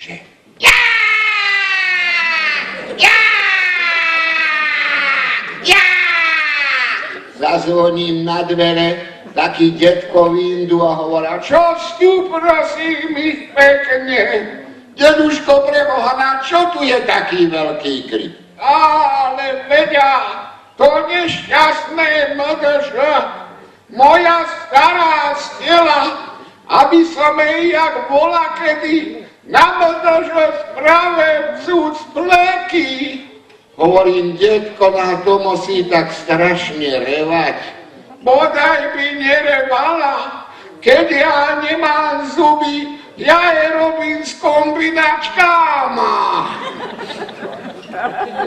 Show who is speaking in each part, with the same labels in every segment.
Speaker 1: že zazvoním na dvere, taký detko vyndu a hovorá, čo vstup, prosím ich pekne. Deduško, preboha, na čo tu je taký veľký krik? Ale vedia, to nešťastné MDŽ, moja stará stela, aby som jej, jak bola kedy, na MDŽ spravil cúc pleky. Hovorím, detko, na to musí tak strašne revať. Bodaj by nerevala, keď ja nemám zuby, ja je robím s kombinačkama.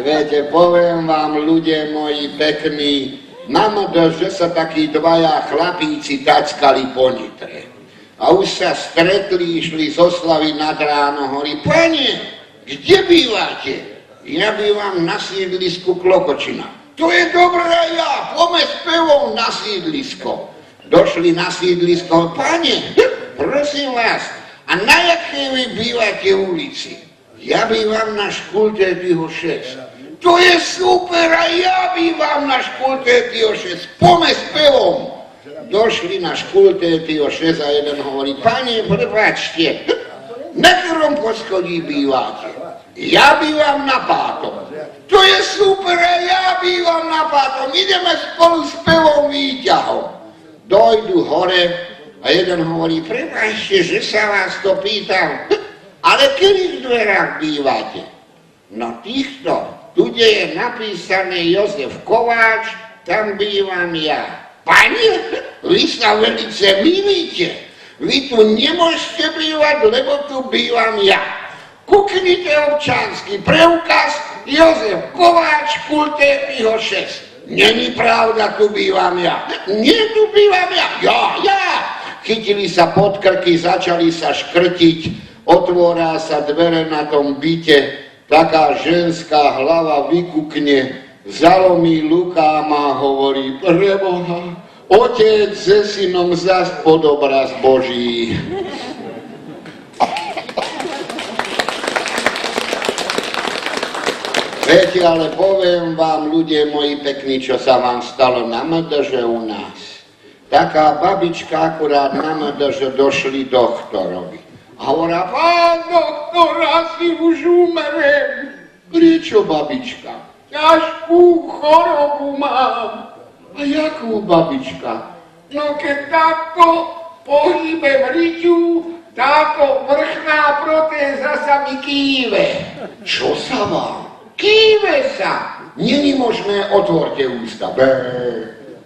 Speaker 1: Viete, poviem vám, ľudia moji pekní, na MDŽ sa takí dvaja chlapíci tackali po Nitre. A už sa stretli, išli z oslavy nad ráno, hovorí, pane, kde bývate? Ja bývam na sídlisku Klokočina. To je dobré, ja, poďme s pevom na sídlisko. Došli na sídlisko, pane, prosím vás, a na jakej vy bývate ulici? Ja bývam na Škultétyho 6. To je super, a ja bývam na Škultétyho 6. Poďme s pevom. Došli na Škultétyho 6 a jeden hovorí, pane, prepáčte, na ktorom poschodí bývate? Ja bývam na 5. To je super, a ja bývam na 5. Ideme spolu s pevom výťahom. Dojdu hore a jeden hovorí, prepáčte, že sa vás to pýtam, ale kedy v dverách bývate? No týchto, tu je napísané Jozef Kováč, tam bývam ja. Pane, vy sa velice mýlite, vy tu nemôžete bývať, lebo tu bývam ja. Kuknite občanský preukaz Jozef Kováč, Škultétyho 6. Není pravda, tu bývam ja. Nie, tu bývam ja. Ja. Chytili sa pod krky, začali sa škrtiť, otvorá sa dvere na tom byte, taká ženská hlava vykukne, zalomí lukám a hovorí, preboha, otec se synom zas pod obraz Boží. Viete, ale poviem vám, ľudia moji pekní, čo sa vám stalo na MDŽ u nás. Taká babička akurát na MDŽ došli doktorovi. A hovorá, pán doktor, asi už umrem. Prečo, babička? Ťažkú chorobu mám. A jakú, babička? No keď takto pohybem riťu, táto vrchná protéza sa mi kýve. Čo sa vám? Kýve sa! Není možné, otvorte ústa.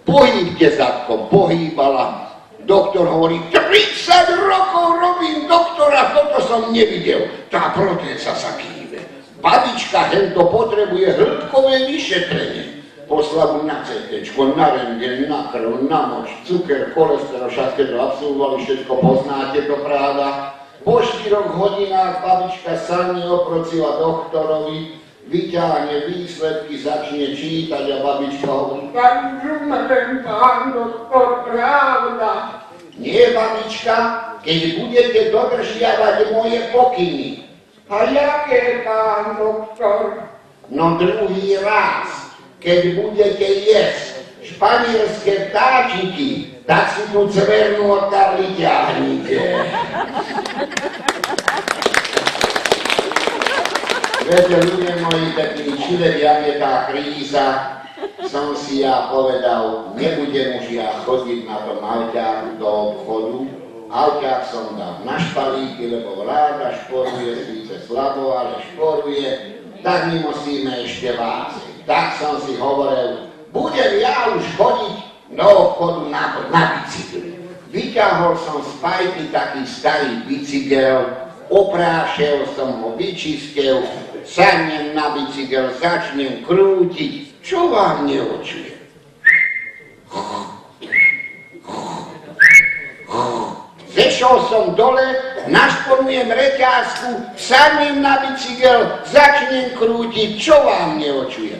Speaker 1: Pohybte zadkom, pohýbala. Doktor hovorí, 30 rokov robím doktora, toto som nevidel. Tá protéza sa kýve. Babička hento potrebuje hĺbkové vyšetrenie. Poslavu na CTčko, na rentgen, na krv, na moč, cuker, cholesterol, všetko to absolvovali, všetko poznáte to práva. Po 4 hodinách babička sa neoprocila doktorovi, vyťahne výsledky, začne čítať a babička hovorí, tak umrem, pán doktor, pravda. Nie, babička, keď budete dodržiavať moje pokyny. A jaké, pán doktor? No druhý raz, keď budete jesť španielské vtáčiky, tak si tu cvernú odtiaľ vyťahnite. Viete, ľudia moji pekní, čile jak je tá kríza, som si ja povedal, nebudem už ja chodiť na tom auťáku do obchodu. Auťák som dal na špalíky, lebo vláda šporuje, síce slabo, ale šporuje, tak my musíme ešte váciť. Tak som si hovoril, budem ja už chodiť do obchodu na bicykli. Vyťahol som z pajky taký starý bicykel, oprášil som ho, vyčistil, sadnem na bicykel, začnem krútiť. Čo vám neočuje? Zešol som dole, našponujem reťazku, sadnem na bicykel, začnem krútiť. Čo vám neočuje?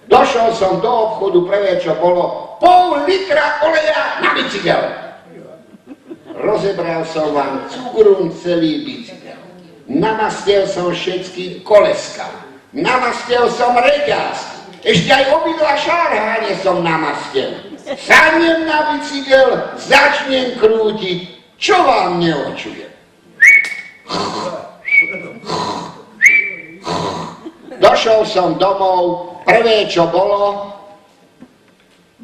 Speaker 1: Došol som do obchodu, prvé čo bolo, pol litra oleja na bicykel. rozebral som vám cukrum celý bicykel. Namastil som všetky koleska. Namastil som reťaz. Ešte aj obidva šárháne som namastil. Sadnem na bicykel, začnem krútiť. Čo vám neočujem? Došol som domov, prvé čo bolo,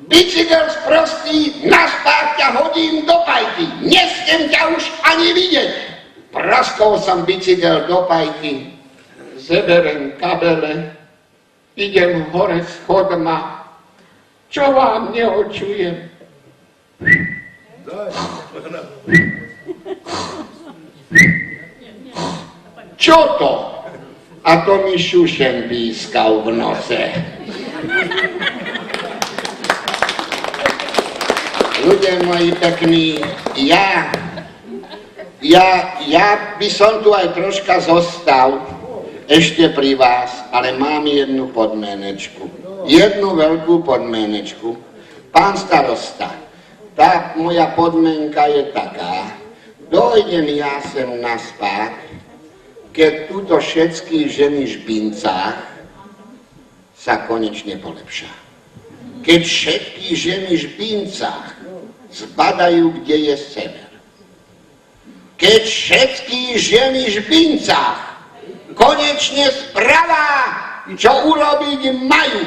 Speaker 1: bicykel sprostý, naspáť ťa hodím do pajky. Nechcem ťa už ani vidieť. Praskol som bicykel do pajky, zeberem kabele, idem hore schodma. Čo vám neočujem? Čo to? A to mi šušem pískal v nose. Ľudia moji pekní, ja by som tu aj troška zostal ešte pri vás, ale mám jednu podmienečku. Jednu veľkú podmienečku. Pán starosta, tá moja podmienka je taká, dojdem ja sem naspáť, keď túto všetky ženy v špincách sa konečne polepšia. Keď všetky ženy v špincách zbadajú, kde je sever. Keď všetky ženy v špincách konečne spravá, čo urobiť majú.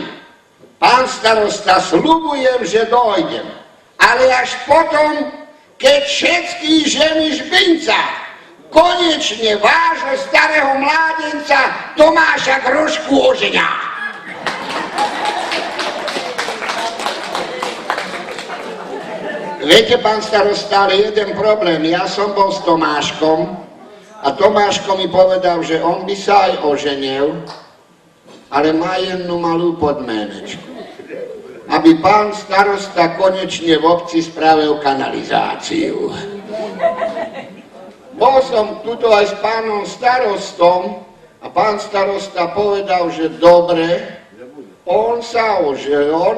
Speaker 1: Pán starosta, sľubujem, že dojdem. Ale až potom, keď všetky ženy v špincách konečne vášho starého mládenca Tomáša Grošku oženia. Viete, pán starosta, ale jeden problém. Ja som bol s Tomáškom a Tomáško mi povedal, že on by sa aj oženil, ale má jednu malú podmienečku. Aby pán starosta konečne v obci spravil kanalizáciu. Bol som tuto aj s pánom starostom a pán starosta povedal, že dobre, on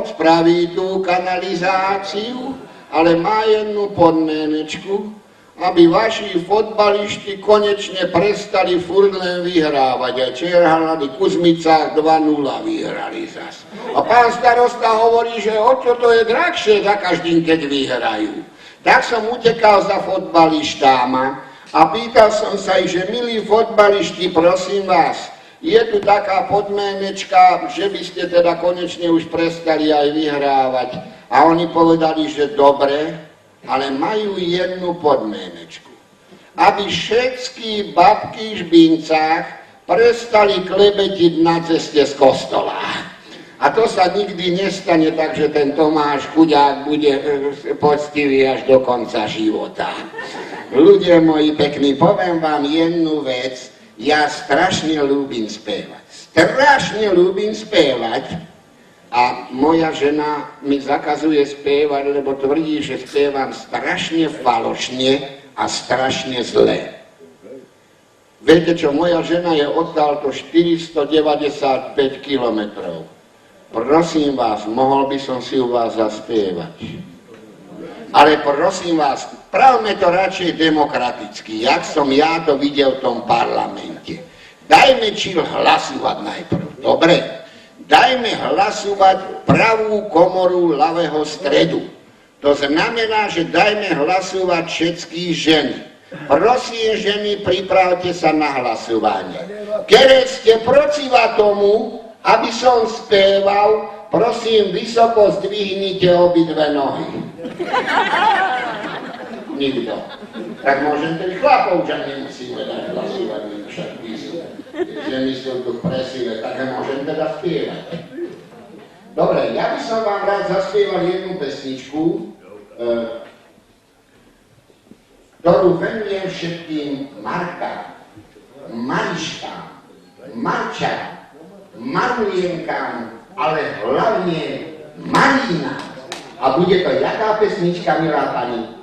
Speaker 1: spraví tú kanalizáciu, ale má jednu podmienečku, aby vaši fotbalisti konečne prestali furt len vyhrávať. A Čerhalady Kuzmicách 2-0 vyhrali zas. A pán starosta hovorí, že o čo to je drahšie za každým, keď vyhrajú. Tak som utekal za fotbalistama a pýtal som sa ich, že milí fotbalisti, prosím vás, je tu taká podmienečka, že by ste teda konečne už prestali aj vyhrávať. A oni povedali, že dobre, ale majú jednu podmienečku. Aby všetky babky v špincách prestali klebetiť na ceste z kostola. A to sa nikdy nestane, takže ten Tomáš chudák bude poctivý až do konca života. Ľudia moji pekní, poviem vám jednu vec. Ja strašne ľúbim spievať. Strašne ľúbim spievať. A moja žena mi zakazuje spievať, lebo tvrdí, že spievam strašne falošne a strašne zle. Viete čo, moja žena je odtiaľto 495 kilometrov. Prosím vás, mohol by som si u vás zaspievať. Ale prosím vás, pravme to radšej demokraticky, jak som ja to videl v tom parlamente. Dajme čil hlasovať najprv, dobre? Dajme hlasovať pravú komoru ľavého stredu. To znamená, že dajme hlasovať všetky ženy. Prosím, ženy, pripravte sa na hlasovanie. Keď ste prociva tomu, aby som spieval, prosím, vysoko zdvihnite obidve nohy. Nikto. Tak môžem tých chlapov, že nemusíme dať hlasovať, však písať. Ženy sú tu presivé, tak môžem teda spievať. Dobre, ja by som vám rád zaspieval jednu pesničku, ktorú venujem všetkým Markám, Mariškám, Marčám, Marulienkám, ale hlavne Marínám. A bude to jaká pesnička, milá pani?